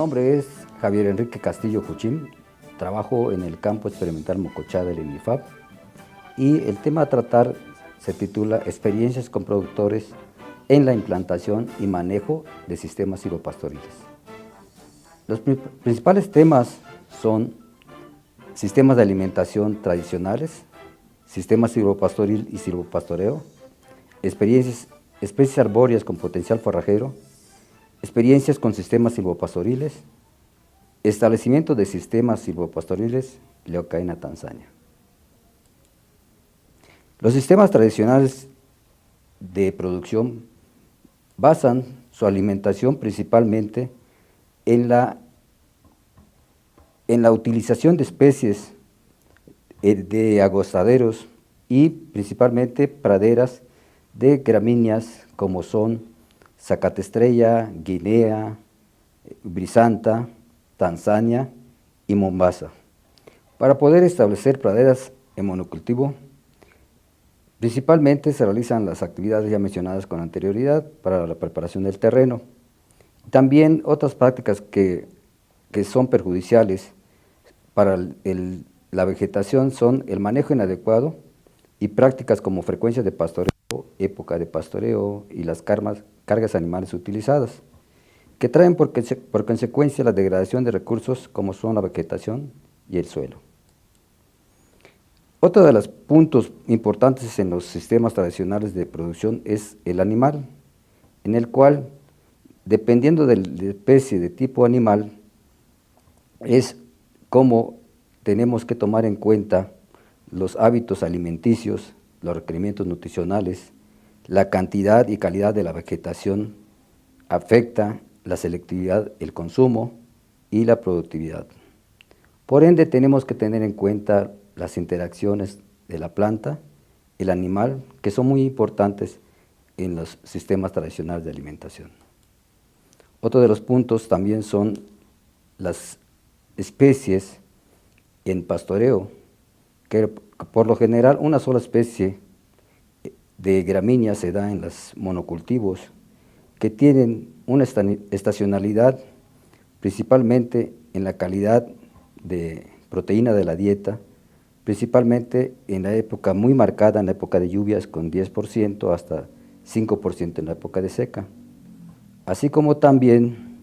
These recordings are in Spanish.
nombre es Javier Enrique Castillo Juchín, trabajo en el campo experimental Mocochá del INIFAP y el tema a tratar se titula Experiencias con productores en la implantación y manejo de sistemas silvopastoriles. Los principales temas son sistemas de alimentación tradicionales, sistemas silvopastoril y silvopastoreo, especies arbóreas con potencial forrajero, experiencias con sistemas silvopastoriles, establecimiento de sistemas silvopastoriles, Leucaena, Tanzania. Los sistemas tradicionales de producción basan su alimentación principalmente en la utilización de especies de agostaderos y principalmente praderas de gramíneas como son zacatestrella, guinea, brisanta, Tanzania y Mombasa. Para poder establecer praderas en monocultivo, principalmente se realizan las actividades ya mencionadas con anterioridad para la preparación del terreno. También otras prácticas que son perjudiciales para la vegetación son el manejo inadecuado y prácticas como frecuencia de pastoreo, época de pastoreo y las cargas animales utilizadas, que traen por consecuencia la degradación de recursos como son la vegetación y el suelo. Otro de los puntos importantes en los sistemas tradicionales de producción es el animal, en el cual, dependiendo de la especie de tipo animal, es cómo tenemos que tomar en cuenta los hábitos alimenticios, los requerimientos nutricionales, la cantidad y calidad de la vegetación afecta la selectividad, el consumo y la productividad. Por ende, tenemos que tener en cuenta las interacciones de la planta, el animal, que son muy importantes en los sistemas tradicionales de alimentación. Otro de los puntos también son las especies en pastoreo, que por lo general una sola especie de gramínea se da en los monocultivos, que tienen una estacionalidad principalmente en la calidad de proteína de la dieta, principalmente en la época muy marcada, en la época de lluvias con 10% hasta 5% en la época de seca, así como también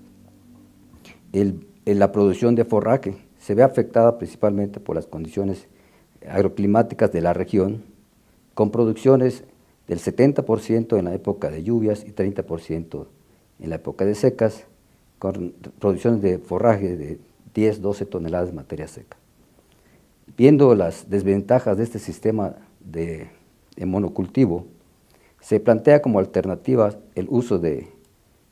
la producción de forraje se ve afectada principalmente por las condiciones agroclimáticas de la región, con producciones del 70% en la época de lluvias y 30% en la época de secas, con producciones de forraje de 10-12 toneladas de materia seca. Viendo las desventajas de este sistema de monocultivo, se plantea como alternativa el uso de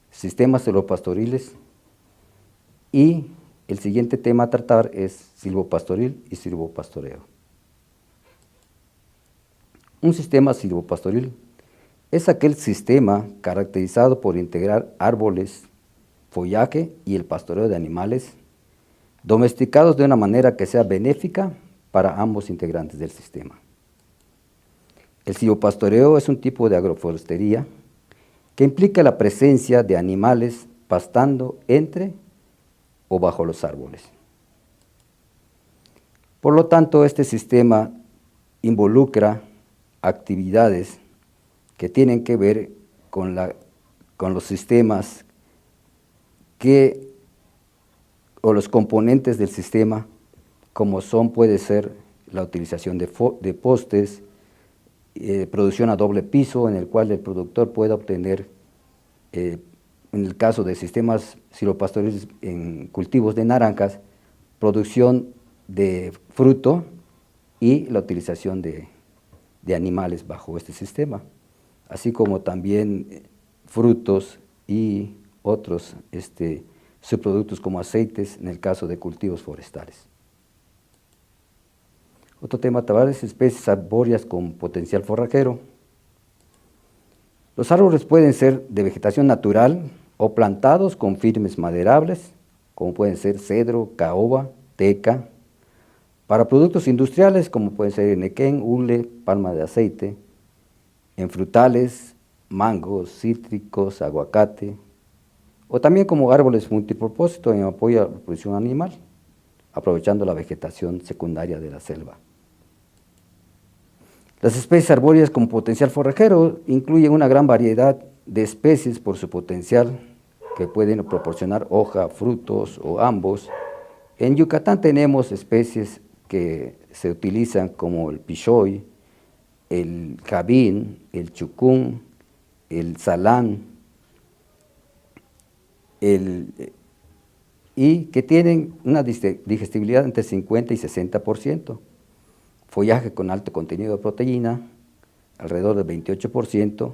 sistemas silvopastoriles y el siguiente tema a tratar es silvopastoril y silvopastoreo. Un sistema silvopastoril es aquel sistema caracterizado por integrar árboles, follaje y el pastoreo de animales domesticados de una manera que sea benéfica para ambos integrantes del sistema. El silvopastoreo es un tipo de agroforestería que implica la presencia de animales pastando entre o bajo los árboles. Por lo tanto, este sistema involucra actividades que tienen que ver con los sistemas o los componentes del sistema, como puede ser la utilización de postes, producción a doble piso, en el cual el productor pueda obtener, en el caso de sistemas silvopastoriles en cultivos de naranjas, producción de fruto y la utilización de animales bajo este sistema, así como también frutos y otros subproductos como aceites en el caso de cultivos forestales. Otro tema a tratar es especies arbóreas con potencial forrajero. Los árboles pueden ser de vegetación natural o plantados con firmes maderables, como pueden ser cedro, caoba, teca. Para productos industriales, como pueden ser enequén, hule, palma de aceite. En frutales, mangos, cítricos, aguacate. o también como árboles multipropósito en apoyo a la producción animal, aprovechando la vegetación secundaria de la selva. Las especies arbóreas con potencial forrajero incluyen una gran variedad de especies por su potencial que pueden proporcionar hoja, frutos o ambos. En Yucatán tenemos especies que se utilizan como el pichoy, el jabín, el chucún, el salán, y que tienen una digestibilidad entre 50 y 60%, follaje con alto contenido de proteína, alrededor del 28%,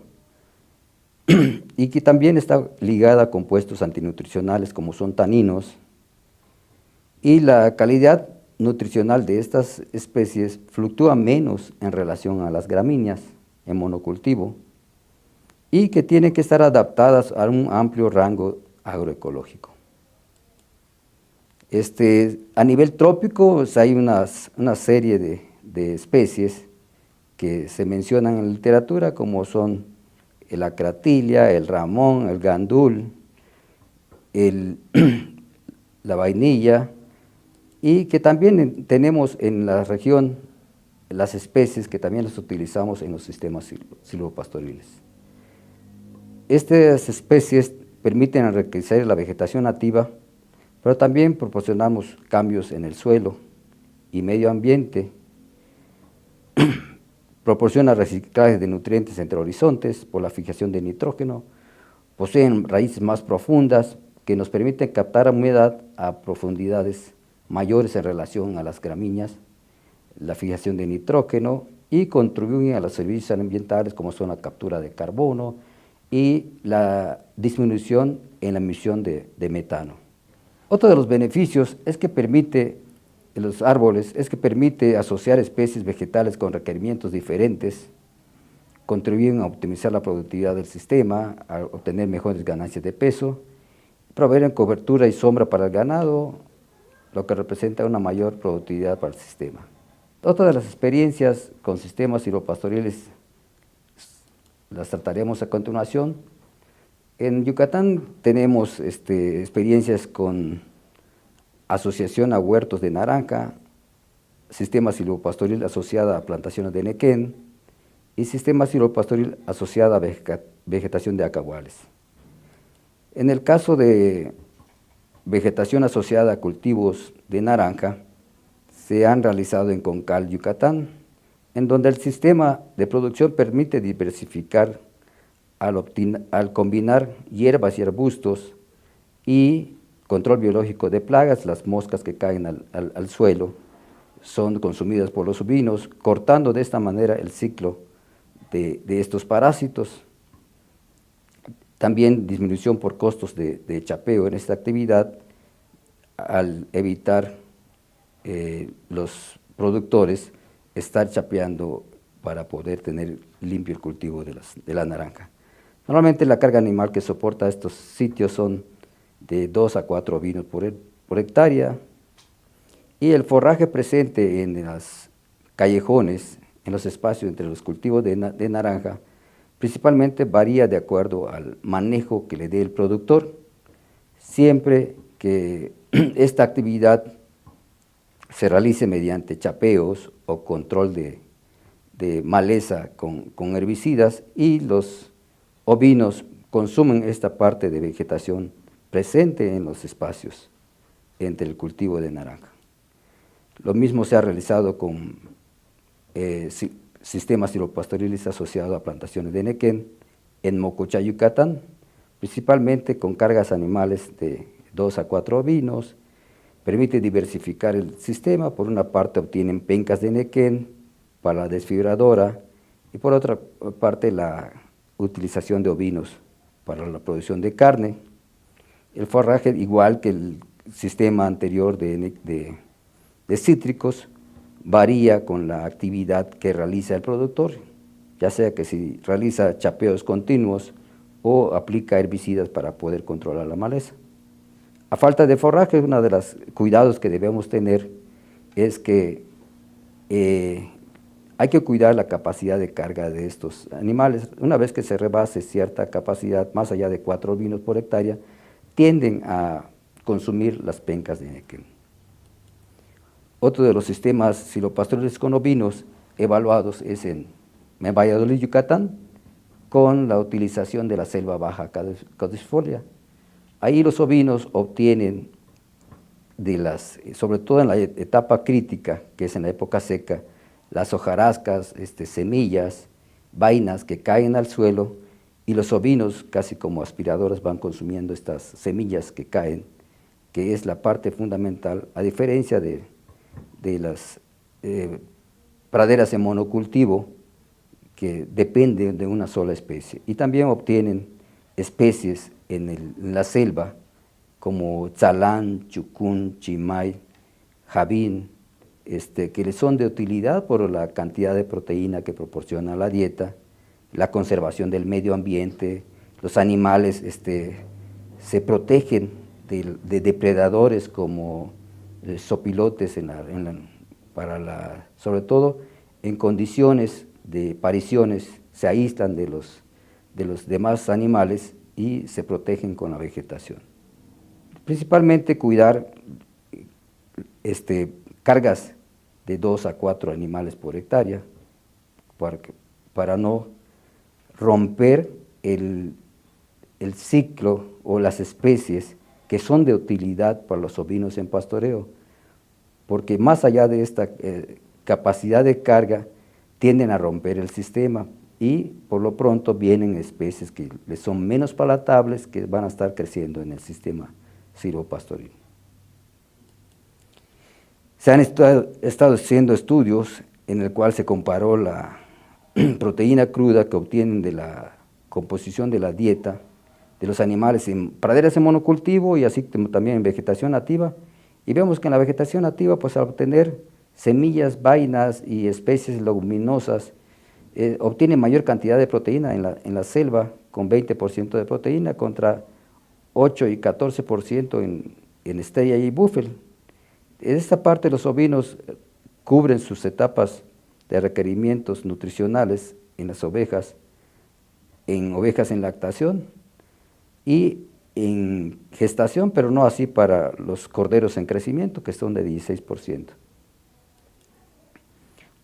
y que también está ligada a compuestos antinutricionales como son taninos, y la calidad nutricional de estas especies fluctúa menos en relación a las gramíneas en monocultivo, y que tienen que estar adaptadas a un amplio rango agroecológico. A nivel trópico pues, hay una serie de especies que se mencionan en la literatura, como son el acratilia, el ramón, el gandul, la vainilla, y que también tenemos en la región las especies que también las utilizamos en los sistemas silvopastoriles. Estas especies permiten enriquecer la vegetación nativa, pero también proporcionamos cambios en el suelo y medio ambiente, proporciona reciclaje de nutrientes entre horizontes por la fijación de nitrógeno, poseen raíces más profundas que nos permiten captar humedad a profundidades mayores en relación a las gramíneas, la fijación de nitrógeno y contribuyen a los servicios ambientales como son la captura de carbono y la disminución en la emisión de metano. Otro de los beneficios es que permite los árboles es que permite asociar especies vegetales con requerimientos diferentes, contribuyen a optimizar la productividad del sistema, a obtener mejores ganancias de peso, proveer cobertura y sombra para el ganado, lo que representa una mayor productividad para el sistema. Otra de las experiencias con sistemas silvopastoriles las trataremos a continuación. En Yucatán tenemos experiencias con asociación a huertos de naranja, sistema silvopastoril asociada a plantaciones de nequén y sistema silvopastoril asociada a vegetación de acahuales. En el caso de vegetación asociada a cultivos de naranja, se han realizado en Concal, Yucatán, en donde el sistema de producción permite diversificar al combinar hierbas y arbustos y control biológico de plagas. Las moscas que caen al suelo son consumidas por los ovinos, cortando de esta manera el ciclo de estos parásitos. También disminución por costos de chapeo en esta actividad, al evitar los productores estar chapeando para poder tener limpio el cultivo de la naranja. Normalmente la carga animal que soporta estos sitios son de 2 a 4 ovinos por hectárea, y el forraje presente en los callejones, en los espacios entre los cultivos de naranja, principalmente varía de acuerdo al manejo que le dé el productor, siempre que esta actividad se realice mediante chapeos o control de maleza con herbicidas, y los ovinos consumen esta parte de vegetación presente en los espacios entre el cultivo de naranja. Lo mismo se ha realizado con sistemas silvopastoriles asociados a plantaciones de nequén en Mocochá, Yucatán, principalmente con cargas animales de 2 a 4 ovinos. Permite diversificar el sistema. Por una parte obtienen pencas de nequén para la desfibradora y por otra parte la utilización de ovinos para la producción de carne. El forraje, igual que el sistema anterior de cítricos, varía con la actividad que realiza el productor, ya sea que si realiza chapeos continuos o aplica herbicidas para poder controlar la maleza. A falta de forraje, uno de los cuidados que debemos tener es que hay que cuidar la capacidad de carga de estos animales. Una vez que se rebase cierta capacidad, más allá de 4 ovinos por hectárea, tienden a consumir las pencas de Nequén. Otro de los sistemas silvopastoriles con ovinos evaluados es en Valladolid, Yucatán, con la utilización de la selva baja caducifolia. Ahí los ovinos obtienen, sobre todo en la etapa crítica, que es en la época seca, las hojarascas, semillas, vainas que caen al suelo, y los ovinos, casi como aspiradores, van consumiendo estas semillas que caen, que es la parte fundamental, a diferencia de las praderas en monocultivo, que dependen de una sola especie. Y también obtienen especies en la selva, como tzalán, chucún, chimay, javín, que les son de utilidad por la cantidad de proteína que proporciona la dieta, la conservación del medio ambiente. Los animales se protegen de depredadores como zopilotes, sobre todo en condiciones de pariciones, se aíslan de los demás animales y se protegen con la vegetación. Principalmente cuidar cargas de 2 a 4 animales por hectárea, para no romper el ciclo o las especies que son de utilidad para los ovinos en pastoreo, porque más allá de esta capacidad de carga, tienden a romper el sistema y por lo pronto vienen especies que les son menos palatables, que van a estar creciendo en el sistema silvopastoril. Se han estado haciendo estudios en el cual se comparó la proteína cruda que obtienen de la composición de la dieta de los animales en praderas en monocultivo y así también en vegetación nativa, y vemos que en la vegetación nativa, pues al obtener semillas, vainas y especies leguminosas, obtiene mayor cantidad de proteína en la selva, con 20% de proteína contra 8 y 14% en stevia y búfel. En esta parte los ovinos cubren sus etapas de requerimientos nutricionales en las ovejas, en ovejas en lactación y en gestación, pero no así para los corderos en crecimiento, que son de 16%.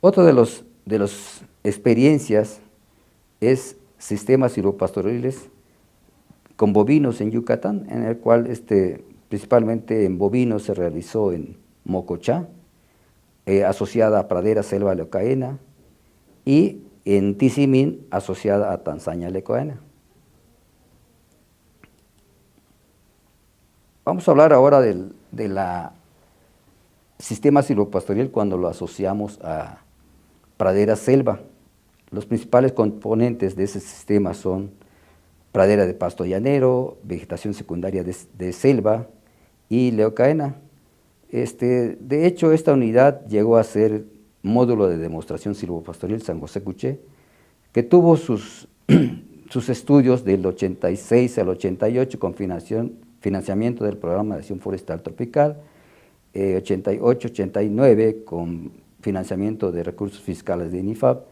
Otro de las experiencias es sistemas silvopastoriles con bovinos en Yucatán, en el cual principalmente en bovinos se realizó en Mocochá, asociada a pradera selva leucaena, y en Tizimín asociada a Tanzania leucaena. Vamos a hablar ahora de la sistema silvopastoril cuando lo asociamos a pradera selva. Los principales componentes de ese sistema son pradera de pasto llanero, vegetación secundaria de selva y leucaena. De hecho, esta unidad llegó a ser módulo de demostración silvopastoril San José Cuché, que tuvo sus estudios del 86 al 88 con financiamiento del Programa de Acción Forestal Tropical, 88-89 con financiamiento de recursos fiscales de INIFAP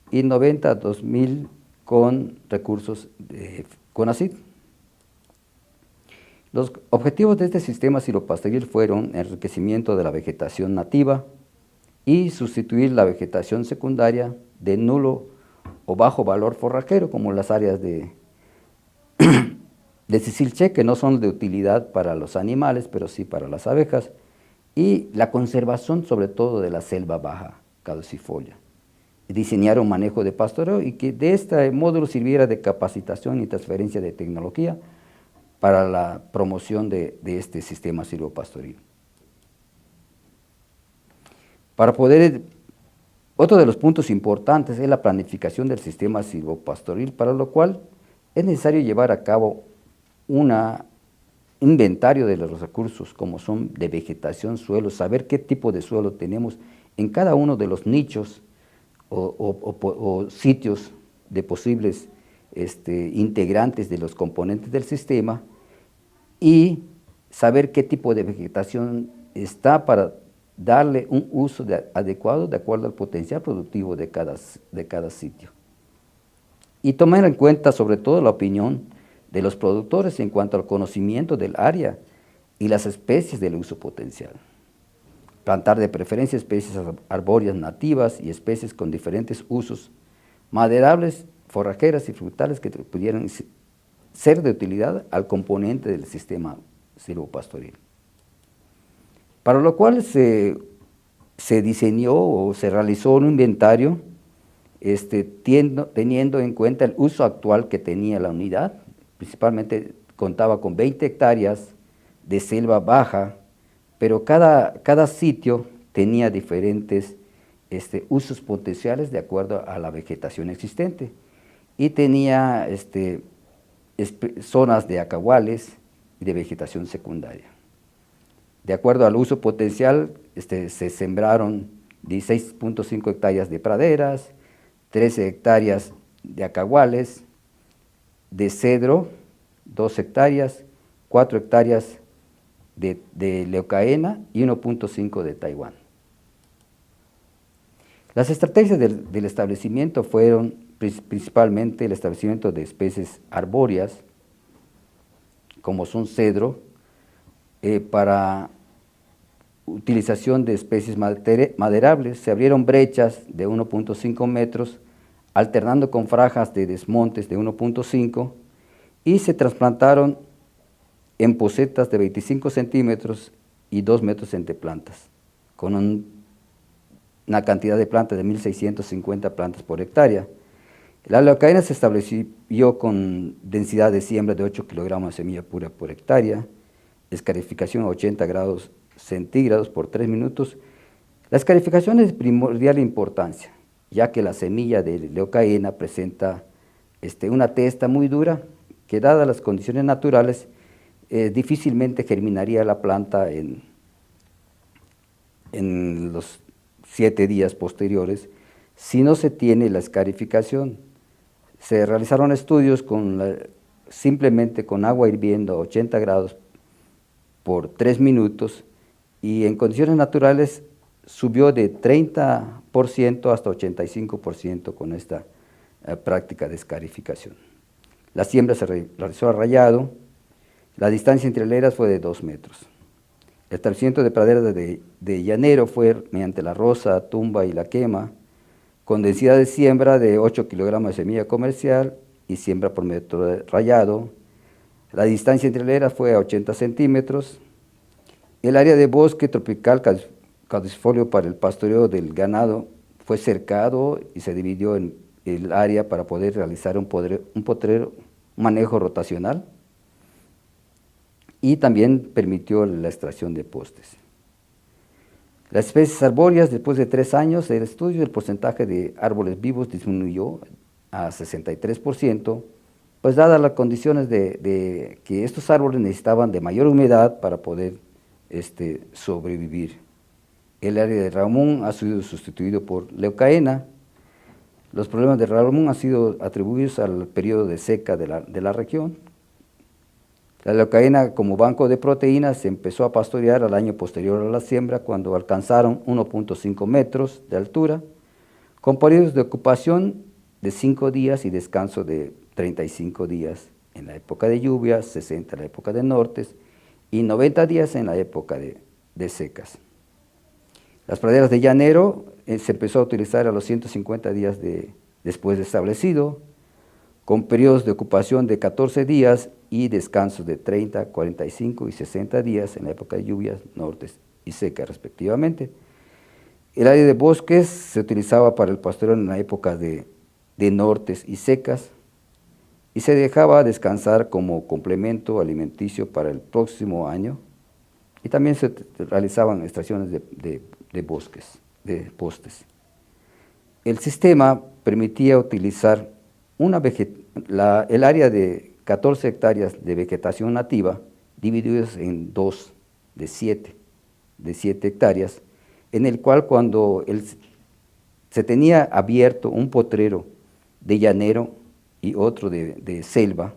y 90-2000 con recursos de CONACYT. Los objetivos de este sistema silvopastoril fueron enriquecimiento de la vegetación nativa y sustituir la vegetación secundaria de nulo o bajo valor forrajero, como las áreas de Cicilché, que no son de utilidad para los animales, pero sí para las abejas, y la conservación sobre todo de la selva baja caducifolia. Diseñar un manejo de pastoreo y que de este módulo sirviera de capacitación y transferencia de tecnología para la promoción de este sistema silvopastoril. Otro de los puntos importantes es la planificación del sistema silvopastoril, para lo cual es necesario llevar a cabo un inventario de los recursos, como son de vegetación, suelo, saber qué tipo de suelo tenemos en cada uno de los nichos o sitios de posibles integrantes de los componentes del sistema, y saber qué tipo de vegetación está para darle un uso adecuado de acuerdo al potencial productivo de cada sitio. Y tomar en cuenta sobre todo la opinión de los productores en cuanto al conocimiento del área y las especies del uso potencial. Plantar de preferencia especies arbóreas nativas y especies con diferentes usos, maderables, forrajeras y frutales que pudieran ser de utilidad al componente del sistema silvopastoril. Para lo cual se diseñó o se realizó un inventario teniendo en cuenta el uso actual que tenía la unidad. Principalmente contaba con 20 hectáreas de selva baja, pero cada sitio tenía diferentes usos potenciales de acuerdo a la vegetación existente, y tenía zonas de acahuales y de vegetación secundaria. De acuerdo al uso potencial, se sembraron 16.5 hectáreas de praderas, 13 hectáreas de acahuales, de cedro, 2 hectáreas, 4 hectáreas de leucaena y 1.5 de Taiwán. Las estrategias del establecimiento fueron principalmente el establecimiento de especies arbóreas, como son cedro, para utilización de especies maderables. Se abrieron brechas de 1.5 metros, alternando con franjas de desmontes de 1.5, y se trasplantaron en posetas de 25 centímetros y 2 metros entre plantas, con una cantidad de plantas de 1.650 plantas por hectárea. La leucaena se estableció con densidad de siembra de 8 kilogramos de semilla pura por hectárea, escarificación a 80 grados centígrados por 3 minutos. La escarificación es de primordial importancia, ya que la semilla de leucaena presenta una testa muy dura, que dadas las condiciones naturales, difícilmente germinaría la planta en los 7 días posteriores si no se tiene la escarificación. Se realizaron estudios simplemente con agua hirviendo a 80 grados por 3 minutos, y en condiciones naturales subió de 30% hasta 85% con esta práctica de escarificación. La siembra se realizó a rayado, la distancia entre hileras fue de 2 metros. El establecimiento de praderas de llanero fue mediante la roza, tumba y la quema, con densidad de siembra de 8 kilogramos de semilla comercial y siembra por metro de rayado. La distancia entre hileras fue a 80 centímetros. El área de bosque tropical caducifolio para el pastoreo del ganado fue cercado y se dividió en el área para poder realizar un manejo rotacional, y también permitió la extracción de postes. Las especies arbóreas, después de 3 años del estudio, el porcentaje de árboles vivos disminuyó a 63%, pues dadas las condiciones de que estos árboles necesitaban de mayor humedad para poder sobrevivir. El área de Ramón ha sido sustituido por leucaena. Los problemas de Ramón han sido atribuidos al periodo de seca de la región. La leucaena, como banco de proteínas, se empezó a pastorear al año posterior a la siembra, cuando alcanzaron 1.5 metros de altura, con periodos de ocupación de 5 días y descanso de 35 días en la época de lluvias, 60 en la época de nortes y 90 días en la época de secas. Las praderas de llanero se empezó a utilizar a los 150 días después de establecido, con periodos de ocupación de 14 días y descansos de 30, 45 y 60 días en la época de lluvias, nortes y secas respectivamente. El área de bosques se utilizaba para el pastoreo en la época de nortes y secas, y se dejaba descansar como complemento alimenticio para el próximo año, y también se realizaban extracciones de postes. El sistema permitía utilizar el área de 14 hectáreas de vegetación nativa, divididas en 2 de 7 hectáreas, en el cual cuando se tenía abierto un potrero de llanero y otro de selva,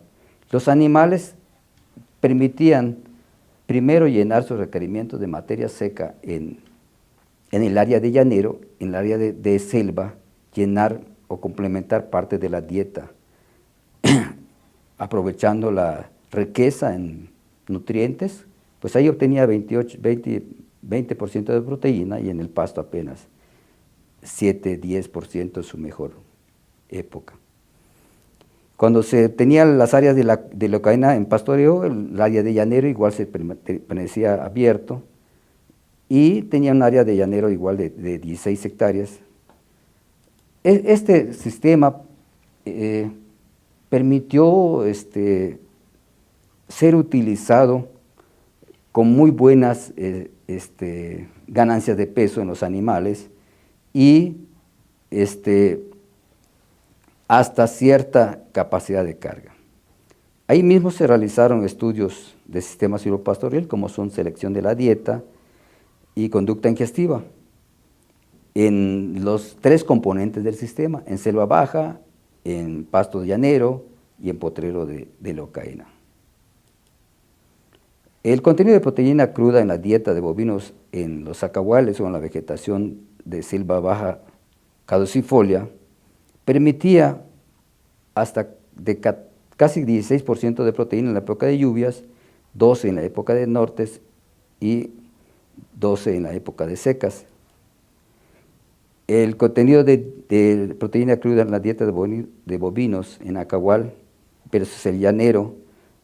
los animales permitían primero llenar sus requerimientos de materia seca en el área de llanero, en el área de selva, llenar o complementar parte de la dieta aprovechando la riqueza en nutrientes, pues ahí obtenía 20% de proteína y en el pasto apenas 7-10% en su mejor época. Cuando se tenían las áreas de leucaena en pastoreo, el área de llanero igual se permanecía abierto y tenía un área de llanero igual de 16 hectáreas. Este sistema permitió ser utilizado con muy buenas ganancias de peso en los animales y hasta cierta capacidad de carga. Ahí mismo se realizaron estudios de sistema silvopastoril, como son selección de la dieta y conducta ingestiva, en los 3 componentes del sistema, en selva baja, en pasto llanero y en potrero de leucaena. El contenido de proteína cruda en la dieta de bovinos en los zacahuales o en la vegetación de selva baja caducifolia permitía hasta casi 16% de proteína en la época de lluvias, 12% en la época de nortes y 12% en la época de secas. El contenido de proteína cruda en la dieta de bovinos en acahual versus el llanero,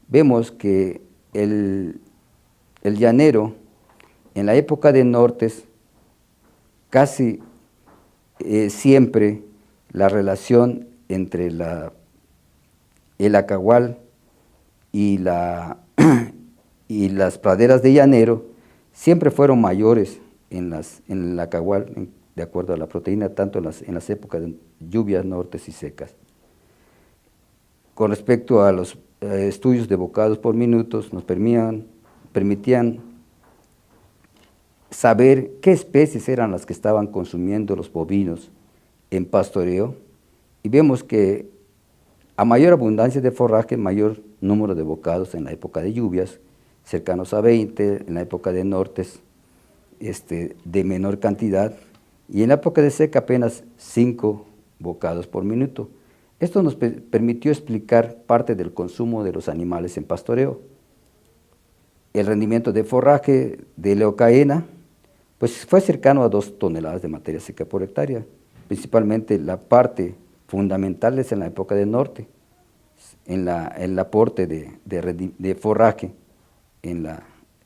vemos que el llanero en la época de nortes casi siempre la relación entre el acahual y las praderas de llanero siempre fueron mayores en el acahual, de acuerdo a la proteína, tanto en las épocas de lluvias, nortes y secas. Con respecto a los estudios de bocados por minutos, nos permitían saber qué especies eran las que estaban consumiendo los bovinos en pastoreo, y vemos que a mayor abundancia de forraje, mayor número de bocados en la época de lluvias, cercanos a 20, en la época de nortes de menor cantidad, y en la época de seca apenas 5 bocados por minuto. Esto nos permitió explicar parte del consumo de los animales en pastoreo. El rendimiento de forraje de leucaena pues fue cercano a 2 toneladas de materia seca por hectárea. Principalmente la parte fundamental es en la época de norte, en el aporte de forraje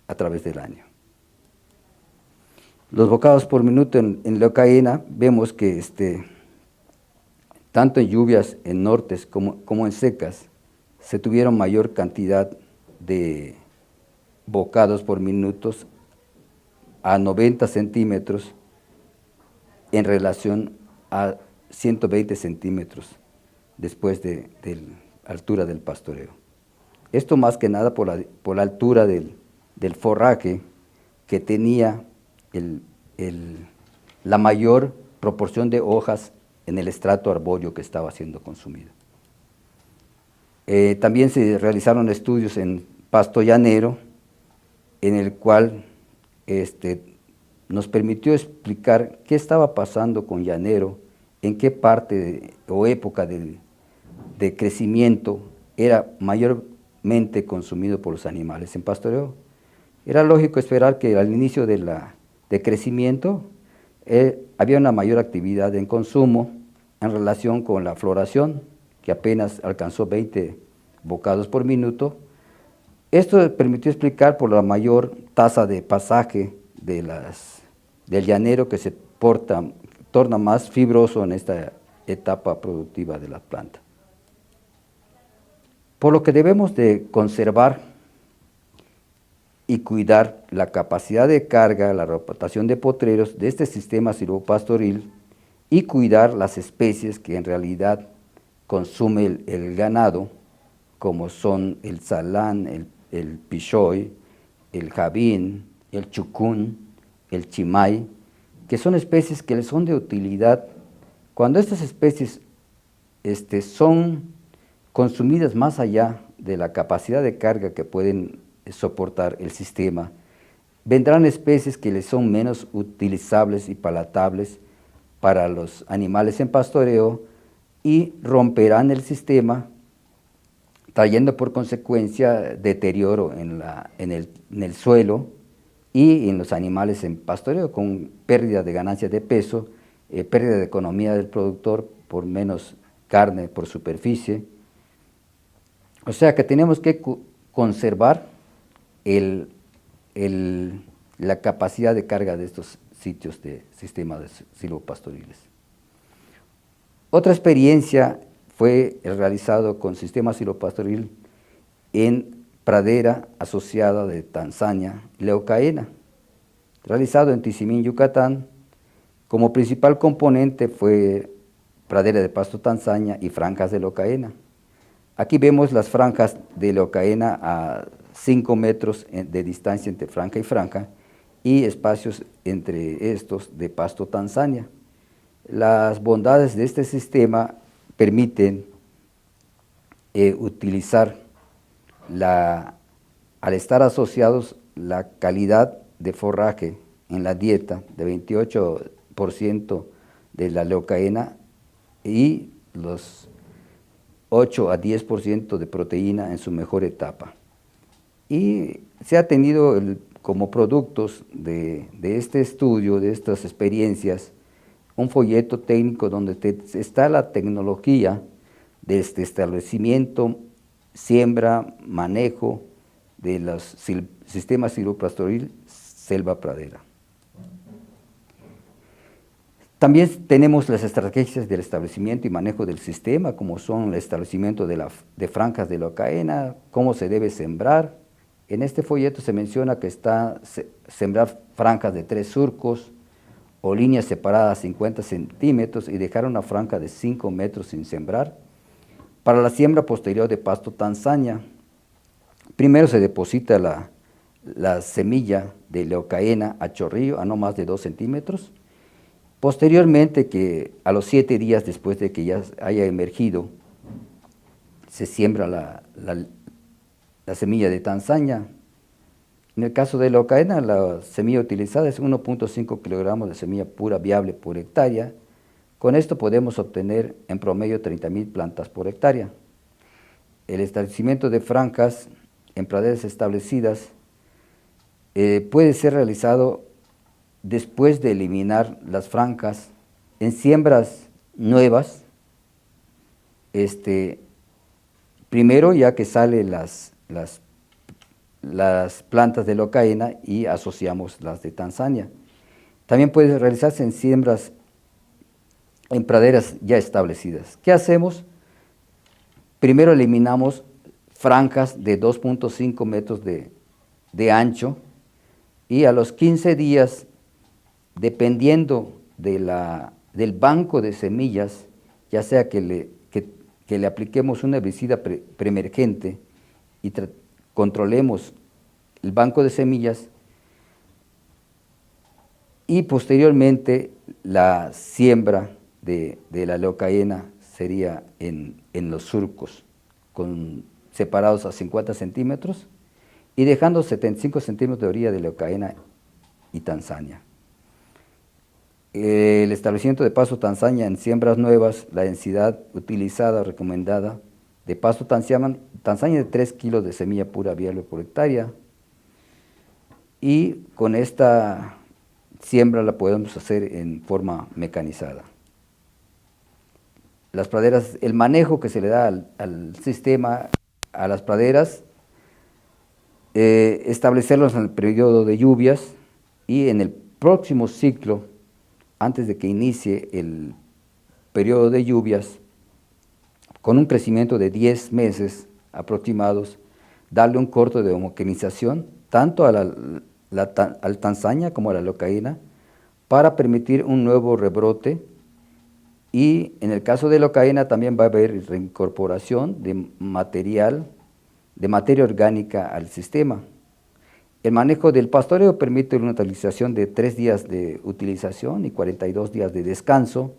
a través del año. Los bocados por minuto en leucaena, vemos que tanto en lluvias en nortes como en secas, se tuvieron mayor cantidad de bocados por minutos a 90 centímetros en relación a 120 centímetros después de la altura del pastoreo. Esto más que nada por la altura del forraje que tenía la mayor proporción de hojas en el estrato arbóreo que estaba siendo consumido. También se realizaron estudios en pasto llanero, en el cual nos permitió explicar qué estaba pasando con llanero, en qué parte o época de crecimiento era mayormente consumido por los animales en pastoreo. Era lógico esperar que al inicio de crecimiento había una mayor actividad en consumo en relación con la floración, que apenas alcanzó 20 bocados por minuto. Esto permitió explicar por la mayor tasa de pasaje del llanero, que se torna más fibroso en esta etapa productiva de la planta. Por lo que debemos de conservar y cuidar la capacidad de carga, la rotación de potreros de este sistema silvopastoril y cuidar las especies que en realidad consume el ganado, como son el salán, el pichoy, el javín, el chucún, el chimay, que son especies que les son de utilidad. Cuando estas especies son consumidas más allá de la capacidad de carga que pueden soportar el sistema, vendrán especies que les son menos utilizables y palatables para los animales en pastoreo y romperán el sistema, trayendo por consecuencia deterioro en el suelo y en los animales en pastoreo, con pérdida de ganancias de peso, pérdida de economía del productor por menos carne por superficie. O sea que tenemos que conservar la capacidad de carga de estos sitios de sistemas silvopastoriles. Otra experiencia fue el realizado con sistema silvopastoril en pradera asociada de Tanzania, Leucaena, realizado en Tizimín, Yucatán. Como principal componente fue pradera de pasto Tanzania y franjas de Leucaena. Aquí vemos las franjas de Leucaena a 5 metros de distancia entre franja y franja y espacios entre estos de pasto Tanzania. Las bondades de este sistema permiten utilizar, al estar asociados, la calidad de forraje en la dieta de 28% de la leucaena y los 8 a 10% de proteína en su mejor etapa. Y se ha tenido como productos de este estudio, de estas experiencias, un folleto técnico donde está la tecnología de este establecimiento, siembra, manejo de los sistemas silvopastoril selva pradera. También tenemos las estrategias del establecimiento y manejo del sistema, como son el establecimiento de franjas de leucaena, cómo se debe sembrar. En este folleto se menciona que está sembrar franjas de 3 surcos o líneas separadas 50 centímetros y dejar una franja de 5 metros sin sembrar. Para la siembra posterior de pasto Tanzania, primero se deposita la semilla de leucaena a chorrillo a no más de 2 centímetros. Posteriormente, que a los 7 días después de que ya haya emergido, se siembra la semilla de Tanzania. En el caso de leucaena, la semilla utilizada es 1.5 kilogramos de semilla pura viable por hectárea. Con esto podemos obtener en promedio 30,000 plantas por hectárea. El establecimiento de franjas en praderas establecidas puede ser realizado después de eliminar las franjas en siembras nuevas. Primero, ya que salen las plantas de leucaena y asociamos las de Tanzania. También puede realizarse en siembras en praderas ya establecidas. ¿Qué hacemos? Primero eliminamos franjas de 2.5 metros de ancho y a los 15 días, dependiendo del banco de semillas, ya sea que le apliquemos una herbicida preemergente y controlemos el banco de semillas, y posteriormente la siembra de la leucaena sería en los surcos, separados a 50 centímetros y dejando 75 centímetros de orilla de leucaena y Tanzania. El establecimiento de pasto Tanzania en siembras nuevas, la densidad utilizada recomendada de pasto Tanzania de 3 kilos de semilla pura viable por hectárea, y con esta siembra la podemos hacer en forma mecanizada. Las praderas, el manejo que se le da al sistema, a las praderas, establecerlos en el periodo de lluvias y en el próximo ciclo, antes de que inicie el periodo de lluvias, con un crecimiento de 10 meses aproximados, darle un corte de homogeneización tanto al Tanzania como a la leucaena para permitir un nuevo rebrote, y en el caso de leucaena también va a haber reincorporación de materia orgánica al sistema. El manejo del pastoreo permite una utilización de 3 días de utilización y 42 días de descanso,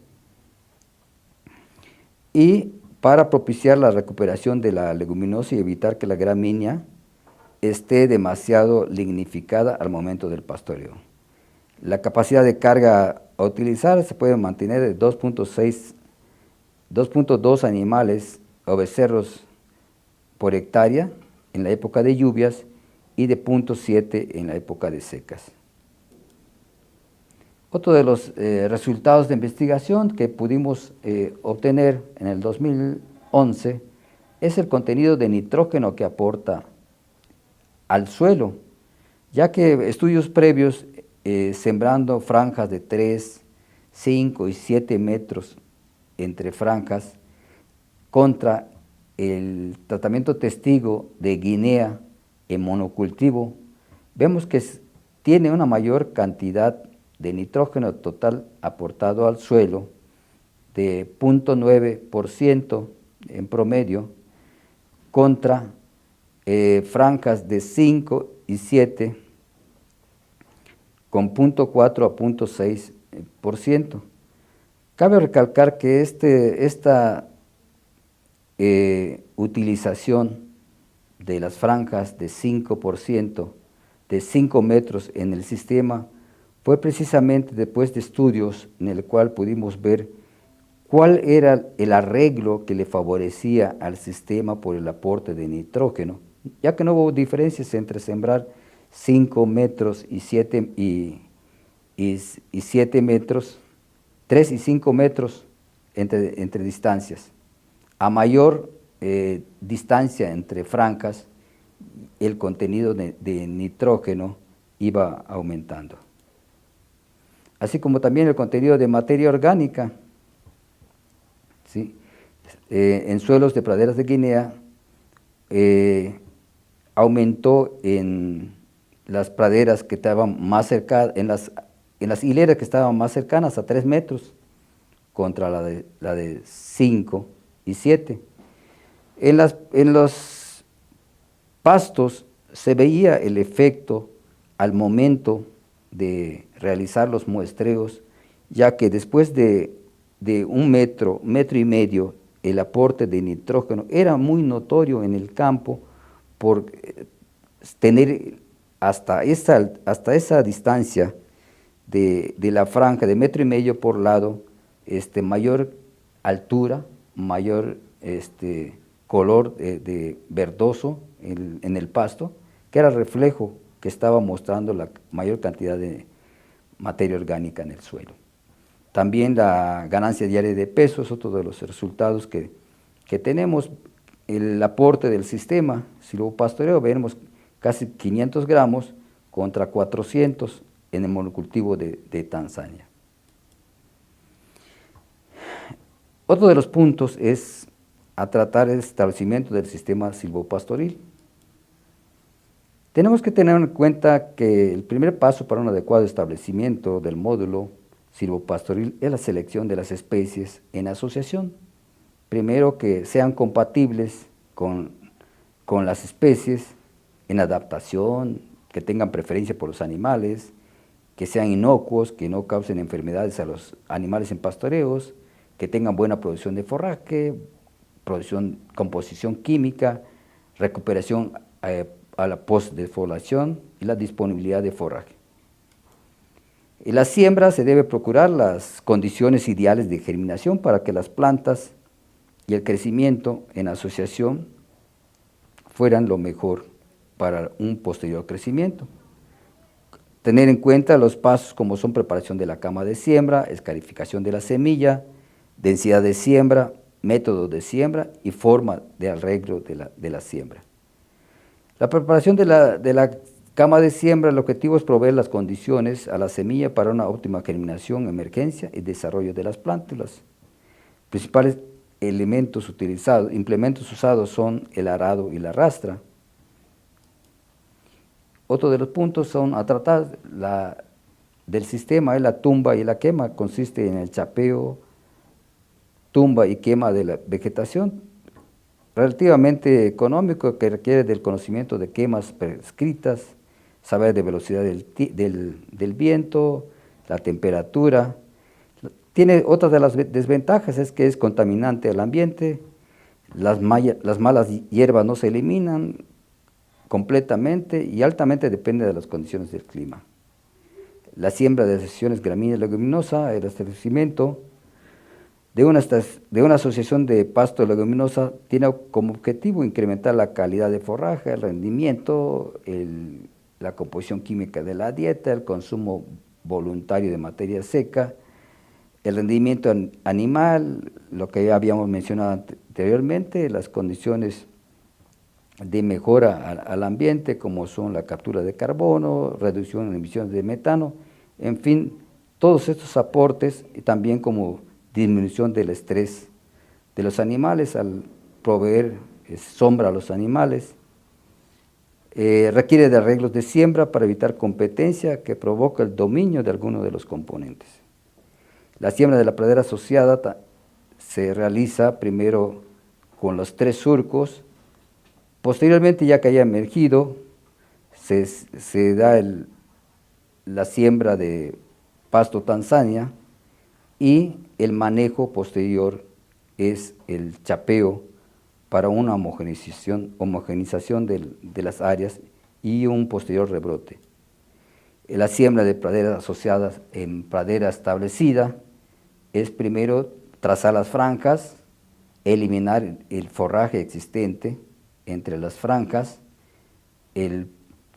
y para propiciar la recuperación de la leguminosa y evitar que la gramínea esté demasiado lignificada al momento del pastoreo. La capacidad de carga a utilizar se puede mantener de 2.2 animales o becerros por hectárea en la época de lluvias y de 0.7 en la época de secas. Otro de los resultados de investigación que pudimos obtener en el 2011 es el contenido de nitrógeno que aporta al suelo, ya que estudios previos sembrando franjas de 3, 5 y 7 metros entre franjas contra el tratamiento testigo de Guinea en monocultivo, vemos que tiene una mayor cantidad de nitrógeno total aportado al suelo de 0.9% en promedio contra franjas de 5 y 7 con 0.4 a 0.6%. Cabe recalcar que esta utilización de las franjas de 5%, de 5 metros en el sistema, fue precisamente después de estudios en el cual pudimos ver cuál era el arreglo que le favorecía al sistema por el aporte de nitrógeno, ya que no hubo diferencias entre sembrar 5 metros y 7 metros, 3 y 5 metros entre distancias. A mayor distancia entre franjas, el contenido de nitrógeno iba aumentando. Así como también el contenido de materia orgánica, ¿sí? En suelos de praderas de Guinea aumentó en las praderas que estaban más cercanas, en las hileras que estaban más cercanas a 3 metros contra la de 5 y 7. En los pastos se veía el efecto al momento de realizar los muestreos, ya que después de 1 metro, metro y medio, el aporte de nitrógeno era muy notorio en el campo por tener hasta esa distancia de la franja de 1,5 metros por lado, mayor altura, mayor color de verdoso en el pasto, que era reflejo que estaba mostrando la mayor cantidad de materia orgánica en el suelo. También la ganancia diaria de peso es otro de los resultados que tenemos. El aporte del sistema silvopastoreo, vemos casi 500 gramos contra 400 en el monocultivo de Tanzania. Otro de los puntos es a tratar el establecimiento del sistema silvopastoril. Tenemos que tener en cuenta que el primer paso para un adecuado establecimiento del módulo silvopastoril es la selección de las especies en asociación. Primero, que sean compatibles con las especies en adaptación, que tengan preferencia por los animales, que sean inocuos, que no causen enfermedades a los animales en pastoreos, que tengan buena producción de forraje, composición química, recuperación a la postdefoliación y la disponibilidad de forraje. En la siembra se debe procurar las condiciones ideales de germinación para que las plantas y el crecimiento en asociación fueran lo mejor para un posterior crecimiento. Tener en cuenta los pasos como son preparación de la cama de siembra, escarificación de la semilla, densidad de siembra, método de siembra y forma de arreglo de la siembra. La preparación de la cama de siembra, el objetivo es proveer las condiciones a la semilla para una óptima germinación, emergencia y desarrollo de las plántulas. Principales implementos usados son el arado y la rastra. Otro de los puntos son a tratar del sistema, la tumba y la quema, consiste en el chapeo, tumba y quema de la vegetación, relativamente económico, que requiere del conocimiento de quemas prescritas, saber de velocidad del viento, la temperatura. Tiene otra de las desventajas, es que es contaminante al ambiente, las malas hierbas no se eliminan completamente y altamente depende de las condiciones del clima. La siembra de secciones gramíneas leguminosas, el establecimiento de una asociación de pasto leguminosa tiene como objetivo incrementar la calidad de forraje, el rendimiento, la composición química de la dieta, el consumo voluntario de materia seca, el rendimiento animal, lo que ya habíamos mencionado anteriormente, las condiciones de mejora al ambiente, como son la captura de carbono, reducción en emisiones de metano, en fin, todos estos aportes, y también como disminución del estrés de los animales al proveer sombra a los animales. Requiere de arreglos de siembra para evitar competencia que provoca el dominio de alguno de los componentes. La siembra de la pradera asociada se realiza primero con los 3 surcos. Posteriormente, ya que haya emergido, se da la siembra de pasto Tanzania, y el manejo posterior es el chapeo para una homogenización de las áreas y un posterior rebrote. La siembra de praderas asociadas en pradera establecida es primero trazar las franjas, eliminar el forraje existente entre las franjas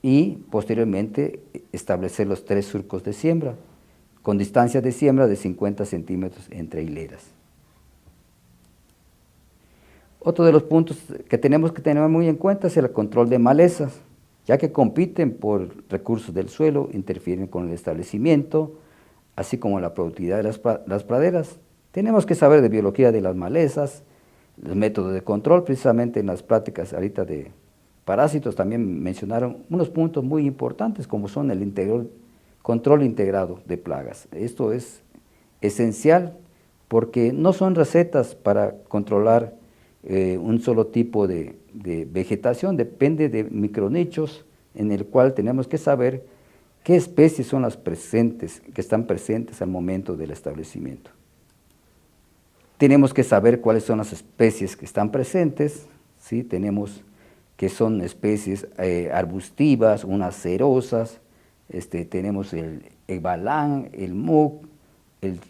y posteriormente establecer los 3 surcos de siembra con distancia de siembra de 50 centímetros entre hileras. Otro de los puntos que tenemos que tener muy en cuenta es el control de malezas, ya que compiten por recursos del suelo, interfieren con el establecimiento, así como la productividad de las praderas. Tenemos que saber de biología de las malezas, los métodos de control. Precisamente en las prácticas ahorita de parásitos también mencionaron unos puntos muy importantes, como son el control integrado de plagas. Esto es esencial porque no son recetas para controlar un solo tipo de vegetación, depende de micronichos en el cual tenemos que saber qué especies son las que están presentes al momento del establecimiento. Tenemos que saber cuáles son las especies que están presentes, ¿sí? Tenemos que son especies arbustivas, unas cerosas, tenemos el balán, el muc, el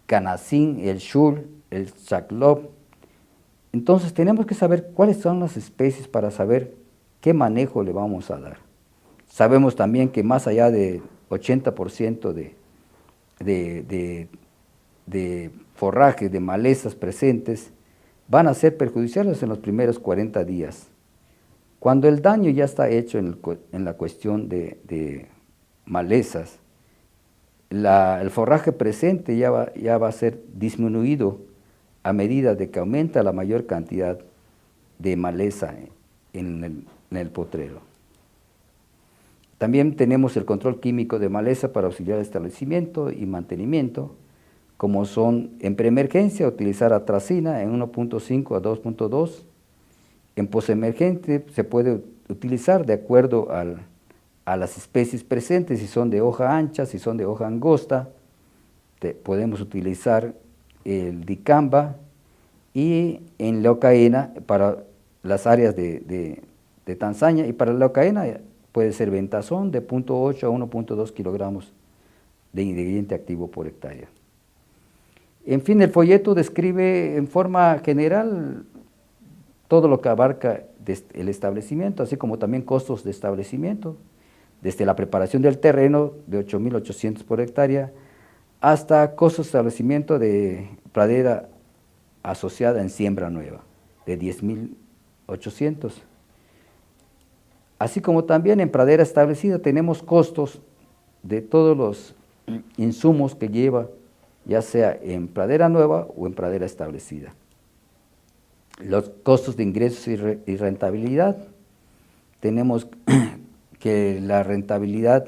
canacín, el shul, el chaclop. Entonces tenemos que saber cuáles son las especies para saber qué manejo le vamos a dar. Sabemos también que más allá de 80% de forraje, de malezas presentes, van a ser perjudiciales en los primeros 40 días. Cuando el daño ya está hecho en la cuestión de malezas, el forraje presente ya va a ser disminuido a medida de que aumenta la mayor cantidad de maleza en el potrero. También tenemos el control químico de maleza para auxiliar el establecimiento y mantenimiento, como son en preemergencia utilizar atracina en 1.5 a 2.2, en posemergente se puede utilizar de acuerdo a las especies presentes, si son de hoja ancha, si son de hoja angosta, podemos utilizar el dicamba, y en leucaena para las áreas de Tanzania, y para la leucaena puede ser ventazón de 0.8 a 1.2 kilogramos de ingrediente activo por hectárea. En fin, el folleto describe en forma general todo lo que abarca el establecimiento, así como también costos de establecimiento, desde la preparación del terreno de 8.800 por hectárea, hasta costos de establecimiento de pradera asociada en siembra nueva, de 10.800. Así como también en pradera establecida tenemos costos de todos los insumos que lleva, ya sea en pradera nueva o en pradera establecida. Los costos de ingresos y rentabilidad. Tenemos que la rentabilidad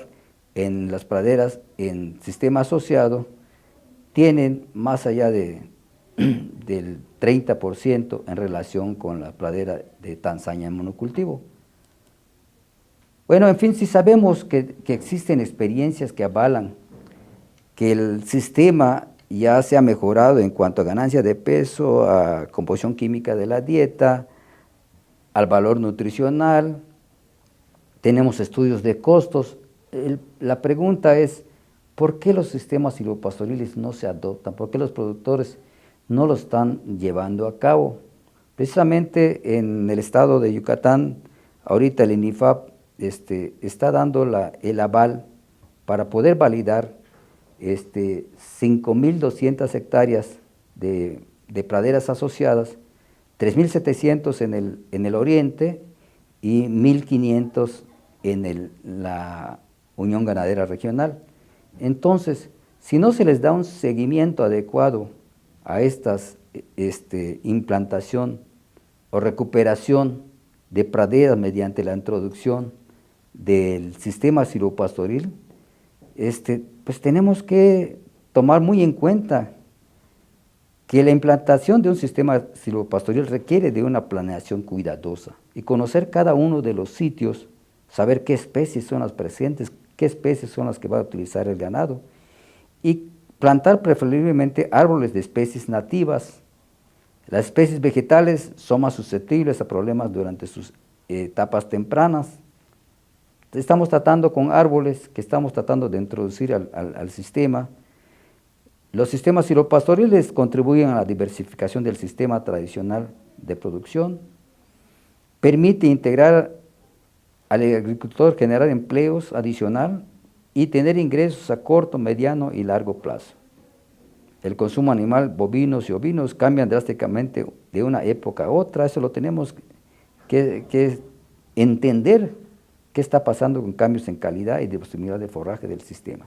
en las praderas en sistema asociado tienen más allá del 30% en relación con la pradera de Tanzania en monocultivo. Bueno, en fin, si sabemos que existen experiencias que avalan que el sistema ya se ha mejorado en cuanto a ganancia de peso, a composición química de la dieta, al valor nutricional, tenemos estudios de costos. La pregunta es, ¿Por qué los sistemas silvopastoriles no se adoptan? ¿Por qué los productores no lo están llevando a cabo? Precisamente en el estado de Yucatán, ahorita el INIFAP está dando el aval para poder validar 5.200 hectáreas de praderas asociadas, 3.700 en el oriente y 1.500 en la Unión Ganadera Regional. Entonces, si no se les da un seguimiento adecuado a estas implantación o recuperación de praderas mediante la introducción del sistema silvopastoril, pues tenemos que tomar muy en cuenta que la implantación de un sistema silvopastoril requiere de una planeación cuidadosa y conocer cada uno de los sitios, saber qué especies son las presentes, qué especies son las que va a utilizar el ganado y plantar preferiblemente árboles de especies nativas. Las especies vegetales son más susceptibles a problemas durante sus etapas tempranas. Estamos tratando con árboles que estamos tratando de introducir al sistema. Los sistemas silvopastoriles contribuyen a la diversificación del sistema tradicional de producción, permite integrar al agricultor, generar empleos adicional y tener ingresos a corto, mediano y largo plazo. El consumo animal, bovinos y ovinos cambian drásticamente de una época a otra, eso lo tenemos que entender qué está pasando con cambios en calidad y disponibilidad de forraje del sistema.